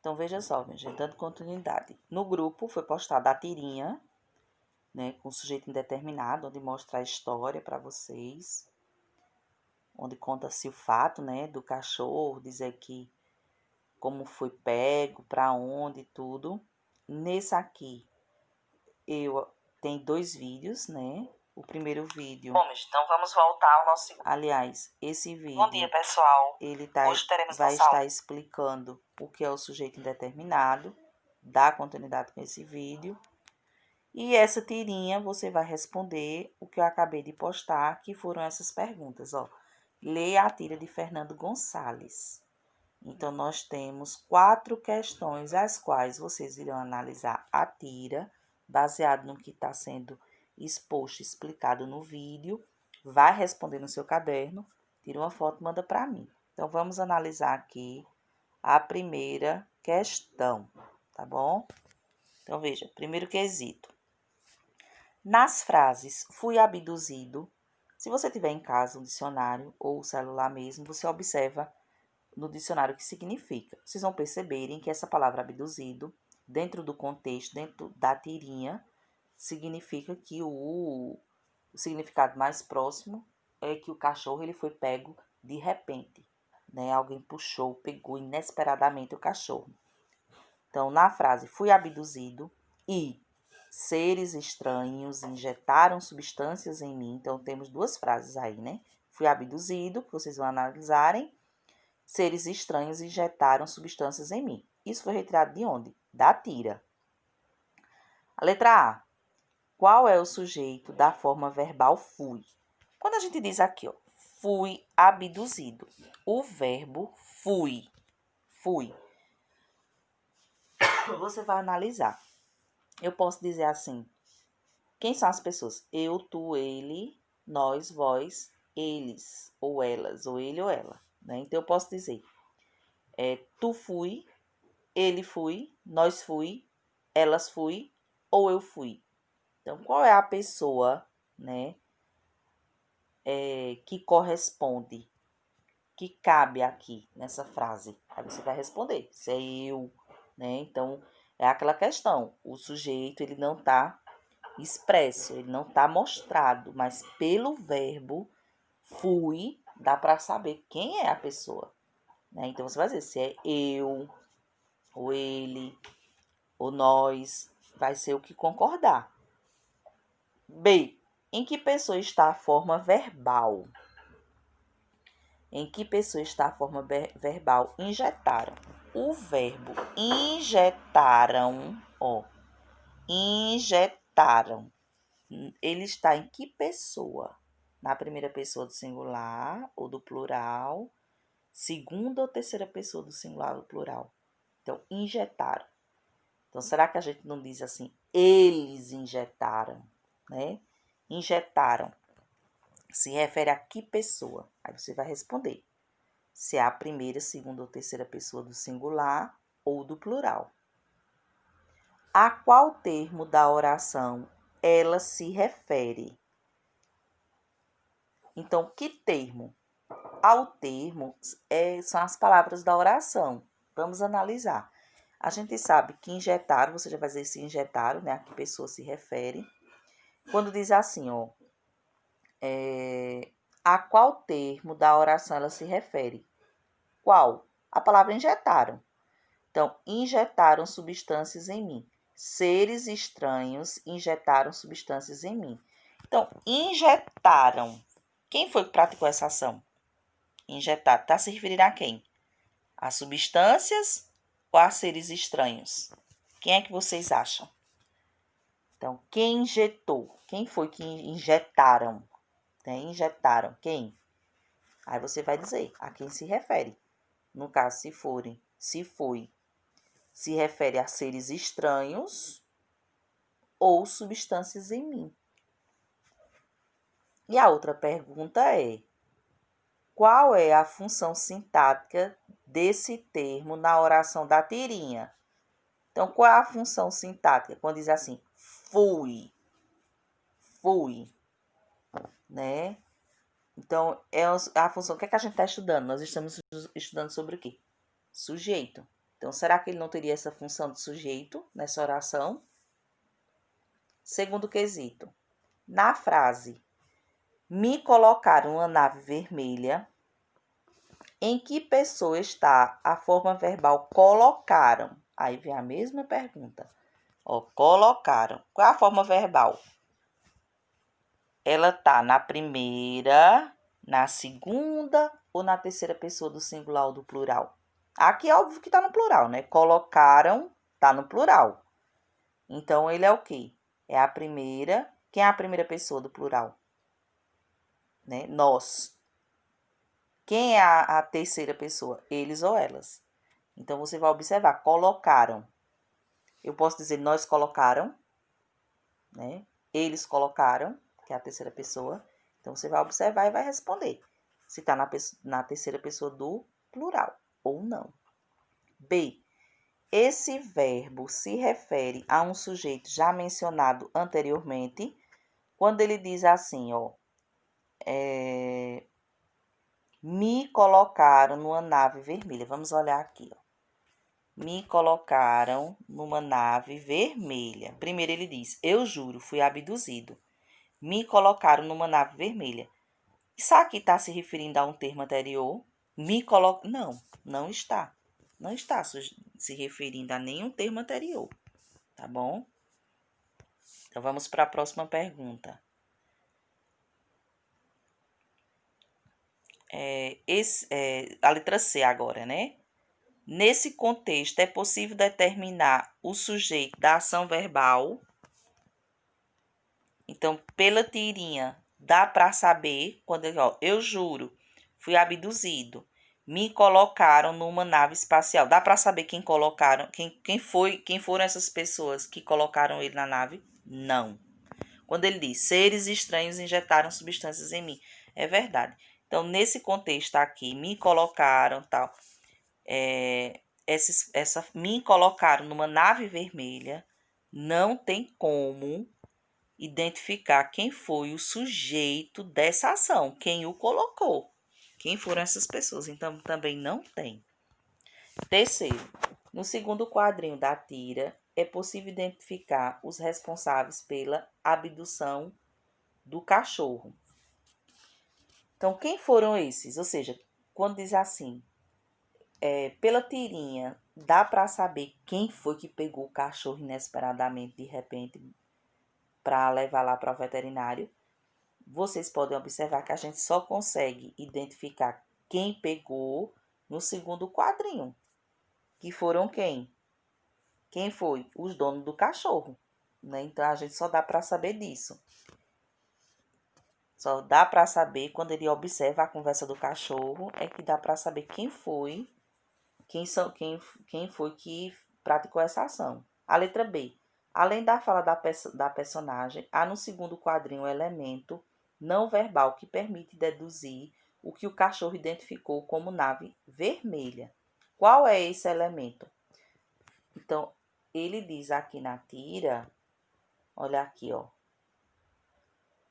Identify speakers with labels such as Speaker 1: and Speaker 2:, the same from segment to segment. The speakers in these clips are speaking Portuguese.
Speaker 1: Então, veja só, minha gente, dando continuidade. No grupo foi postada a tirinha, né, com sujeito indeterminado, onde mostra a história para vocês, onde conta-se o fato, né, do cachorro, dizer que como foi pego, para onde e tudo. Nesse aqui, tem 2 vídeos, né? O primeiro vídeo.
Speaker 2: Bom, então vamos voltar ao nosso.
Speaker 1: Aliás, esse vídeo.
Speaker 2: Bom dia, pessoal.
Speaker 1: Ele
Speaker 2: Hoje teremos
Speaker 1: vai
Speaker 2: nossa
Speaker 1: estar
Speaker 2: aula.
Speaker 1: explicando o que é o sujeito indeterminado. Dá continuidade com esse vídeo. E essa tirinha você vai responder o que eu acabei de postar, que foram essas perguntas, ó. Leia a tira de Fernando Gonçalves. Então, nós temos 4 questões, as quais vocês irão analisar a tira, baseado no que está sendo exposto, explicado no vídeo. Vai responder no seu caderno, tira uma foto e manda para mim. Então, vamos analisar aqui a primeira questão, tá bom? Então, veja, primeiro quesito. Nas frases fui abduzido, se você tiver em casa um dicionário ou o celular mesmo, você observa no dicionário o que significa. Vocês vão perceberem que essa palavra abduzido, dentro do contexto, dentro da tirinha, significa que o significado mais próximo é que o cachorro ele foi pego de repente, né? Alguém puxou, pegou inesperadamente o cachorro. Então, na frase fui abduzido e seres estranhos injetaram substâncias em mim. Então, temos 2 frases aí, né? Fui abduzido, que vocês vão analisarem. Seres estranhos injetaram substâncias em mim. Isso foi retirado de onde? Da tira. A letra A. Qual é o sujeito da forma verbal fui? Quando a gente diz aqui, ó, fui abduzido, o verbo fui. Você vai analisar. Eu posso dizer assim, quem são as pessoas? Eu, tu, ele, nós, vós, eles, ou elas, ou ele ou ela, né? Então, eu posso dizer, tu fui, ele fui, nós fui, elas fui, ou eu fui. Então, qual é a pessoa, né, que corresponde, que cabe aqui nessa frase? Aí você vai responder, se é eu, né? Então, é aquela questão, o sujeito, ele não está expresso, ele não está mostrado, mas pelo verbo fui, dá para saber quem é a pessoa, né? Então, você vai dizer se é eu, ou ele, ou nós, vai ser o que concordar. B. Em que pessoa está a forma verbal? Em que pessoa está a forma verbal? Injetaram. O verbo injetaram, ó, injetaram. Ele está em que pessoa? Na primeira pessoa do singular ou do plural, segunda ou terceira pessoa do singular ou do plural. Então, injetaram. Então, será que a gente não diz assim, eles injetaram, né? Injetaram. Se refere a que pessoa? Aí você vai responder. Se é a primeira, segunda ou terceira pessoa do singular ou do plural. A qual termo da oração ela se refere? Então, que termo? Ao termo são as palavras da oração. Vamos analisar. A gente sabe que injetaram, você já vai dizer se injetaram, né? A que pessoa se refere. Quando diz assim, ó, a qual termo da oração ela se refere? Qual? A palavra injetaram. Então, injetaram substâncias em mim. Seres estranhos injetaram substâncias em mim. Então, injetaram. Quem foi que praticou essa ação? Injetar. Está se referindo a quem? A substâncias ou a seres estranhos? Quem é que vocês acham? Então, quem injetou? Quem foi que injetaram? Né? Injetaram. Quem? Aí você vai dizer a quem se refere. No caso, se foi, se refere a seres estranhos ou substâncias em mim. E a outra pergunta é: qual é a função sintática desse termo na oração da tirinha? Então, qual é a função sintática? Quando diz assim, fui, né? Então, é a função. O que é que a gente está estudando? Nós estamos estudando sobre o quê? Sujeito. Então, será que ele não teria essa função de sujeito nessa oração? Segundo quesito. Na frase, me colocaram uma nave vermelha, em que pessoa está a forma verbal colocaram? Aí vem a mesma pergunta. Ó, colocaram. Qual é a forma verbal? Ela tá na primeira, na segunda ou na terceira pessoa do singular ou do plural? Aqui é óbvio que tá no plural, né? Colocaram, tá no plural. Então, ele é o quê? É a primeira. Quem é a primeira pessoa do plural? Né? Nós. Quem é a terceira pessoa? Eles ou elas. Então, você vai observar. Colocaram. Eu posso dizer nós colocaram, né? Eles colocaram, que é a terceira pessoa. Então, você vai observar e vai responder se está na terceira pessoa do plural ou não. B. Esse verbo se refere a um sujeito já mencionado anteriormente, quando ele diz assim, ó, me colocaram numa nave vermelha. Vamos olhar aqui, ó. Me colocaram numa nave vermelha. Primeiro ele diz, eu juro, fui abduzido. Me colocaram numa nave vermelha. Isso aqui está se referindo a um termo anterior? Não, não está. Não está se referindo a nenhum termo anterior, tá bom? Então, vamos para a próxima pergunta. A letra C agora, né? Nesse contexto, é possível determinar o sujeito da ação verbal. Então, pela tirinha, dá para saber, quando eu juro, fui abduzido, me colocaram numa nave espacial. Dá para saber quem colocaram, quem foram essas pessoas que colocaram ele na nave? Não. Quando ele diz, seres estranhos injetaram substâncias em mim. É verdade. Então, nesse contexto aqui, me colocaram, tal, me colocaram numa nave vermelha, não tem como identificar quem foi o sujeito dessa ação, quem o colocou, quem foram essas pessoas. Então, também não tem. Terceiro, no segundo quadrinho da tira, é possível identificar os responsáveis pela abdução do cachorro. Então, quem foram esses? Ou seja, quando diz assim, pela tirinha, dá para saber quem foi que pegou o cachorro inesperadamente, de repente, para levar lá para o veterinário. Vocês podem observar que a gente só consegue identificar quem pegou no segundo quadrinho. Que foram quem? Quem foi? Os donos do cachorro. Né? Então, a gente só dá para saber disso. Só dá para saber quando ele observa a conversa do cachorro, é que dá para saber quem foi que praticou essa ação. A letra B. Além da fala da personagem, há no segundo quadrinho um elemento não verbal que permite deduzir o que o cachorro identificou como nave vermelha. Qual é esse elemento? Então, ele diz aqui na tira, olha aqui, ó.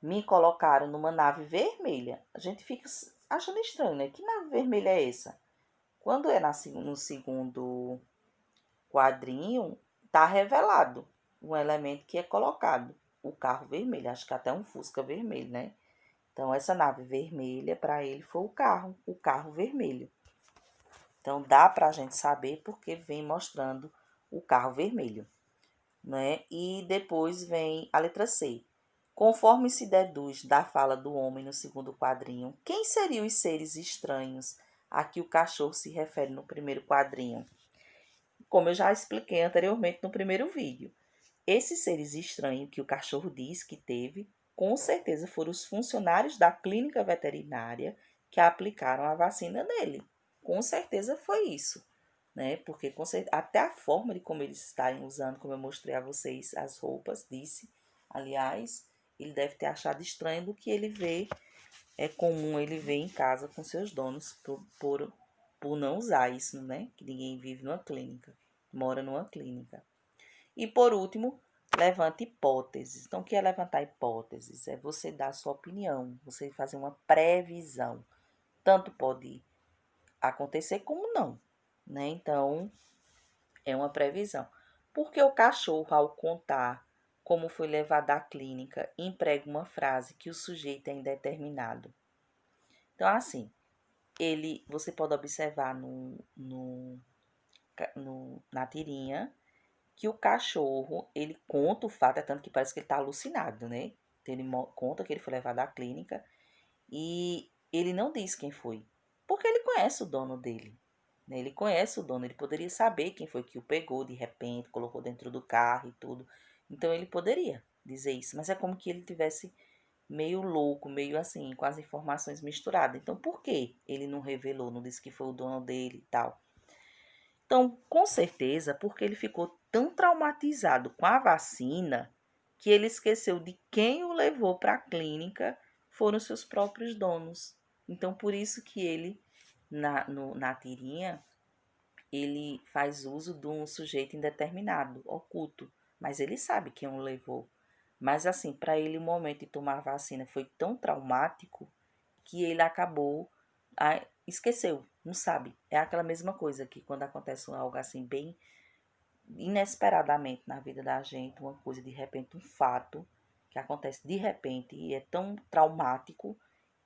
Speaker 1: Me colocaram numa nave vermelha. A gente fica achando estranho, né? Que nave vermelha é essa? Quando é no segundo quadrinho, está revelado um elemento que é colocado, o carro vermelho, acho que até um Fusca vermelho, né? Então, essa nave vermelha, para ele, foi o carro vermelho. Então, dá para a gente saber porque vem mostrando o carro vermelho, né? E depois vem a letra C. Conforme se deduz da fala do homem no segundo quadrinho, quem seriam os seres estranhos a que o cachorro se refere no primeiro quadrinho? Como eu já expliquei anteriormente no primeiro vídeo, esses seres estranhos que o cachorro diz que teve, com certeza foram os funcionários da clínica veterinária que aplicaram a vacina nele. Com certeza foi isso, né? Porque até a forma de como eles estarem usando, como eu mostrei a vocês, as roupas, disse. Aliás, ele deve ter achado estranho do que ele vê, é comum ele ver em casa com seus donos por não usar isso, né? Que ninguém vive numa clínica, mora numa clínica. E por último, levante hipóteses. Então, o que é levantar hipóteses? É você dar a sua opinião, você fazer uma previsão. Tanto pode acontecer como não, né? Então, É uma previsão. Porque o cachorro, ao contar como foi levado à clínica, emprega uma frase que o sujeito é indeterminado. Então, assim, você pode observar na tirinha que o cachorro, ele conta o fato, é tanto que parece que ele está alucinado, né? Então, ele conta que ele foi levado à clínica e ele não diz quem foi, porque ele conhece o dono dele, né? Ele conhece o dono, ele poderia saber quem foi que o pegou de repente, colocou dentro do carro e tudo. Então, ele poderia dizer isso, mas é como que ele tivesse meio louco, meio assim, com as informações misturadas. Então, por que ele não revelou, não disse que foi o dono dele e tal? Então, com certeza, porque ele ficou tão traumatizado com a vacina que ele esqueceu de quem o levou para a clínica foram seus próprios donos. Então, por isso que ele, na tirinha, ele faz uso de um sujeito indeterminado, oculto, mas ele sabe quem o levou. Mas assim, para ele o momento de tomar a vacina foi tão traumático que ele acabou, esqueceu, não sabe. É aquela mesma coisa que quando acontece algo assim bem inesperadamente na vida da gente, uma coisa de repente, um fato que acontece de repente e é tão traumático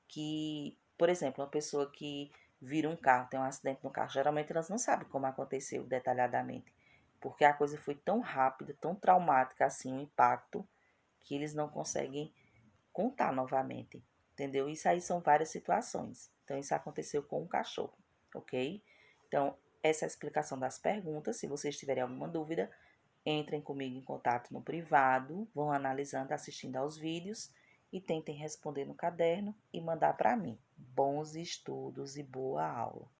Speaker 1: que, por exemplo, uma pessoa que vira um carro, tem um acidente no carro, geralmente elas não sabem como aconteceu detalhadamente, porque a coisa foi tão rápida, tão traumática assim, o impacto, que eles não conseguem contar novamente, entendeu? Isso aí são várias situações. Então, isso aconteceu com o cachorro, ok? Então, essa é a explicação das perguntas. Se vocês tiverem alguma dúvida, entrem comigo em contato no privado, vão analisando, assistindo aos vídeos e tentem responder no caderno e mandar para mim. Bons estudos e boa aula!